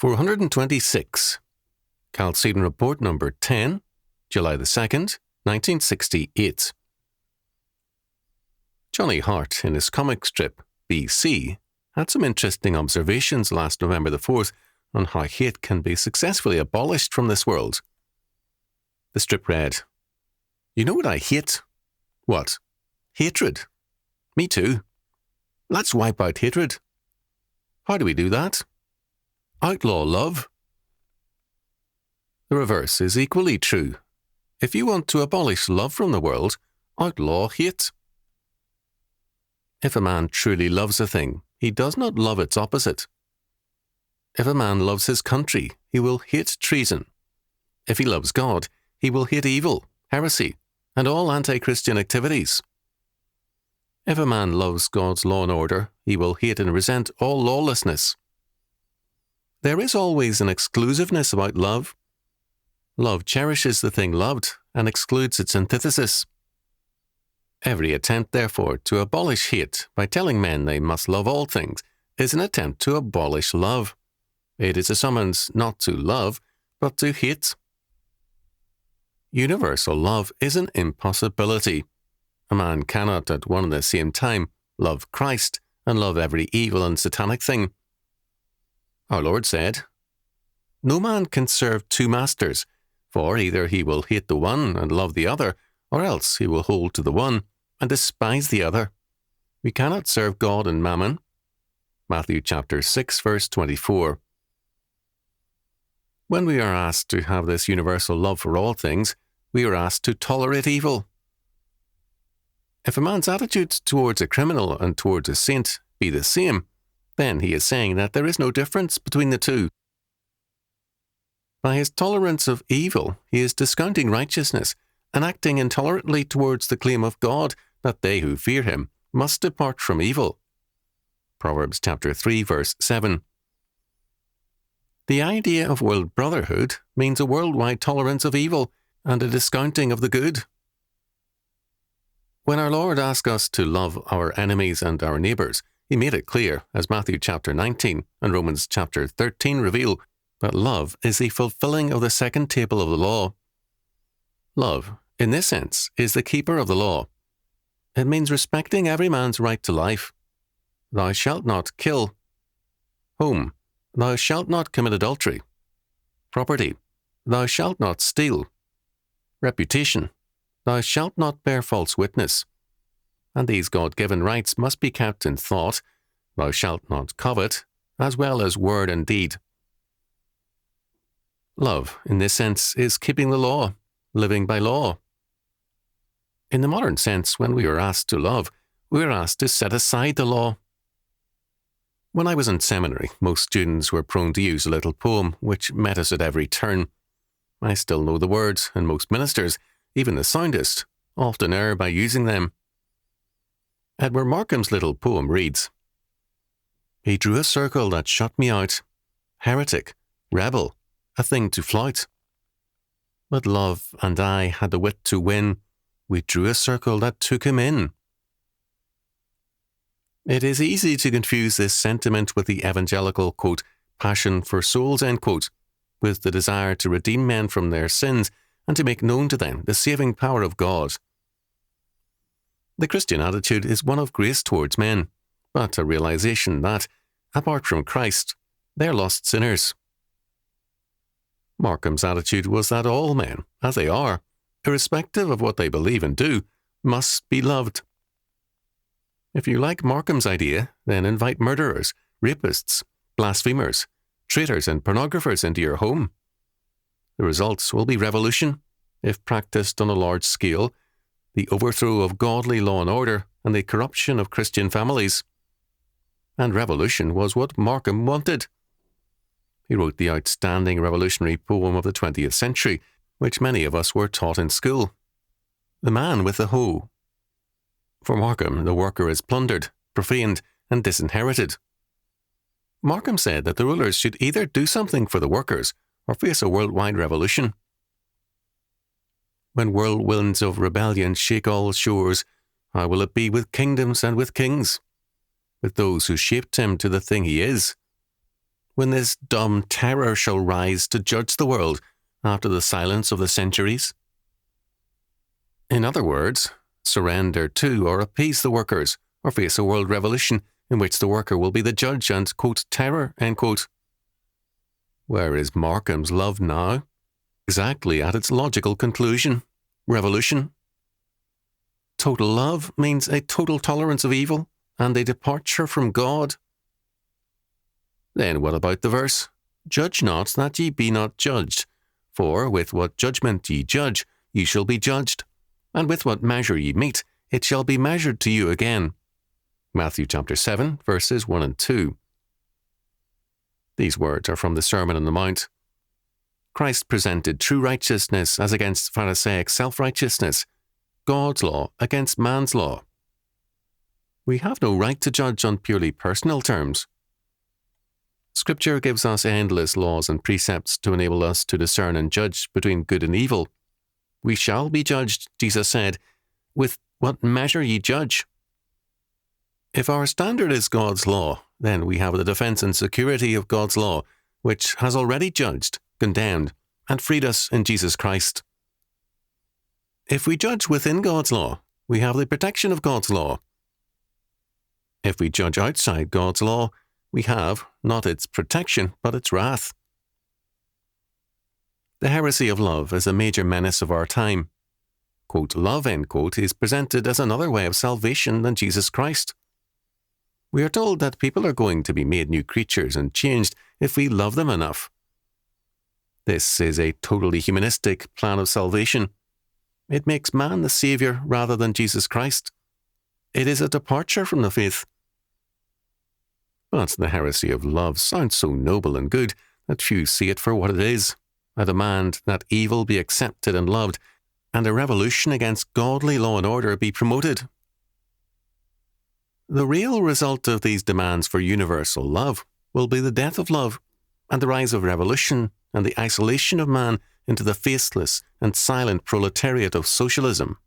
426. Chalcedon Report Number 10, July the 2nd, 1968. Johnny Hart, in his comic strip, BC, had some interesting observations last November the 4th on how hate can be successfully abolished from this world. The strip read, "You know what I hate?" "What?" "Hatred." "Me too." "Let's wipe out hatred." "How do we do that?" "Outlaw love." The reverse is equally true. If you want to abolish love from the world, outlaw hate. If a man truly loves a thing, he does not love its opposite. If a man loves his country, he will hate treason. If he loves God, he will hate evil, heresy, and all anti-Christian activities. If a man loves God's law and order, he will hate and resent all lawlessness. There is always an exclusiveness about love. Love cherishes the thing loved and excludes its antithesis. Every attempt, therefore, to abolish hate by telling men they must love all things is an attempt to abolish love. It is a summons not to love, but to hate. Universal love is an impossibility. A man cannot at one and the same time love Christ and love every evil and satanic thing. Our Lord said, "No man can serve two masters, for either he will hate the one and love the other, or else he will hold to the one and despise the other. We cannot serve God and mammon." Matthew chapter 6, verse 24. When we are asked to have this universal love for all things, we are asked to tolerate evil. If a man's attitude towards a criminal and towards a saint be the same, then he is saying that there is no difference between the two. By his tolerance of evil, he is discounting righteousness and acting intolerantly towards the claim of God that they who fear him must depart from evil. Proverbs chapter 3, verse 7. The idea of world brotherhood means a worldwide tolerance of evil and a discounting of the good. When our Lord asked us to love our enemies and our neighbours, he made it clear, as Matthew chapter 19 and Romans chapter 13 reveal, that love is the fulfilling of the second table of the law. Love, in this sense, is the keeper of the law. It means respecting every man's right to life. Thou shalt not kill. Home, thou shalt not commit adultery. Property, thou shalt not steal. Reputation, thou shalt not bear false witness. And these God-given rights must be kept in thought, thou shalt not covet, as well as word and deed. Love, in this sense, is keeping the law, living by law. In the modern sense, when we are asked to love, we are asked to set aside the law. When I was in seminary, most students were prone to use a little poem which met us at every turn. I still know the words, and most ministers, even the soundest, often err by using them. Edward Markham's little poem reads, "He drew a circle that shut me out, heretic, rebel, a thing to flout. But love and I had the wit to win, we drew a circle that took him in." It is easy to confuse this sentiment with the evangelical, quote, passion for souls, end quote, with the desire to redeem men from their sins and to make known to them the saving power of God. The Christian attitude is one of grace towards men, but a realization that, apart from Christ, they are lost sinners. Markham's attitude was that all men, as they are, irrespective of what they believe and do, must be loved. If you like Markham's idea, then invite murderers, rapists, blasphemers, traitors and pornographers into your home. The results will be revolution, if practiced on a large scale, the overthrow of godly law and order and the corruption of Christian families. And revolution was what Markham wanted. He wrote the outstanding revolutionary poem of the 20th century, which many of us were taught in school. The Man with the Hoe. For Markham, the worker is plundered, profaned, and disinherited. Markham said that the rulers should either do something for the workers or face a worldwide revolution. When whirlwinds of rebellion shake all shores, how will it be with kingdoms and with kings? With those who shaped him to the thing he is? when this dumb terror shall rise to judge the world after the silence of the centuries? In other words, surrender to or appease the workers, or face a world revolution in which the worker will be the judge and, quote, terror, end quote. Where is Markham's love now? Exactly at its logical conclusion. Revolution. Total love means a total tolerance of evil and a departure from God. Then what about the verse? Judge not that ye be not judged, for with what judgment ye judge, ye shall be judged, and with what measure ye mete, it shall be measured to you again. Matthew chapter 7, verses 1 and 2. These words are from the Sermon on the Mount. Christ presented true righteousness as against Pharisaic self-righteousness, God's law against man's law. We have no right to judge on purely personal terms. Scripture gives us endless laws and precepts to enable us to discern and judge between good and evil. We shall be judged, Jesus said, with what measure ye judge. If our standard is God's law, then we have the defense and security of God's law, which has already judged, condemned, and freed us in Jesus Christ. If we judge within God's law, we have the protection of God's law. If we judge outside God's law, we have not its protection, but its wrath. The heresy of love is a major menace of our time. Quote, love, end quote, is presented as another way of salvation than Jesus Christ. We are told that people are going to be made new creatures and changed if we love them enough. This is a totally humanistic plan of salvation. It makes man the Saviour rather than Jesus Christ. It is a departure from the faith. But the heresy of love sounds so noble and good that few see it for what it is, a demand that evil be accepted and loved, and a revolution against godly law and order be promoted. The real result of these demands for universal love will be the death of love and the rise of revolution and the isolation of man into the faceless and silent proletariat of socialism.